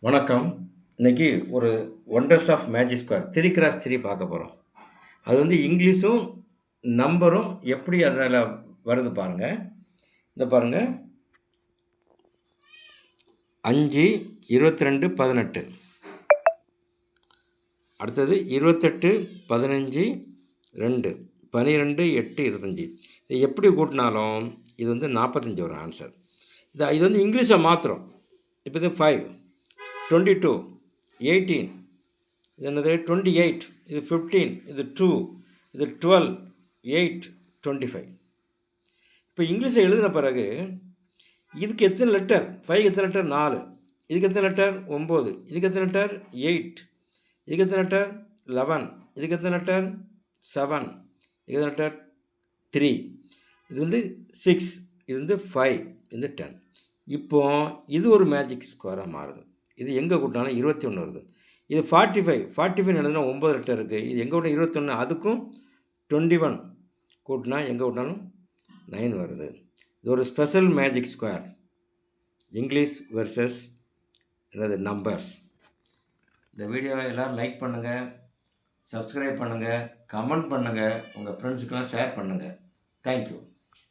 வணக்கம். இன்னைக்கு ஒரு wonders of magic square 3x3 பார்க்க போகிறோம். அது இங்கிலீஷும் நம்பரும் எப்படி அதில் வருது பாருங்கள். இந்த பாருங்கள், 5 22 18, அடுத்தது 28 15 2 12 8 25. இது எப்படி கூட்டினாலும் இது 45 வரும் ஆன்சர். இது இங்கிலீஷை மாத்திரம். இப்போ இது 5 22 18, இது என்னது 28, இது 15, இது 2, இது 12, 8 25. இப்போ இங்கிலீஷை எழுதின பிறகு இதுக்கு எத்தனை லெட்டர்? 5 எத்தனை லெட்டர்? 4. இதுக்கு எத்தனை லெட்டர்? 9. இதுக்கு எத்தனை லெட்டர்? 8. இதுக்கு எத்தனை லெட்டர்? 11. இதுக்கு எத்தனை லெட்டர்? 7. இதுக்கு எத்தனை லெட்டர்? 3. இது 6. இது 5. இது 10. இப்போ இது ஒரு மேஜிக் ஸ்கொயராக மாறுது. இது எங்கே கூட்டினாலும் 21 வருது. இது 45 எழுதுனா 9 லெட்டர் இருக்குது. இது எங்கே கூட்டினா 21, அதுக்கும் 21 கூட்டினா எங்கே கூட்டினாலும் 9 வருது. இது ஒரு special magic square. English versus என்னது நம்பர்ஸ். இந்த வீடியோவை எல்லோரும் லைக் பண்ணுங்கள், சப்ஸ்கிரைப் பண்ணுங்கள், கமெண்ட் பண்ணுங்கள், உங்கள் ஃப்ரெண்ட்ஸுக்கெல்லாம் ஷேர் பண்ணுங்கள். தேங்க்யூ.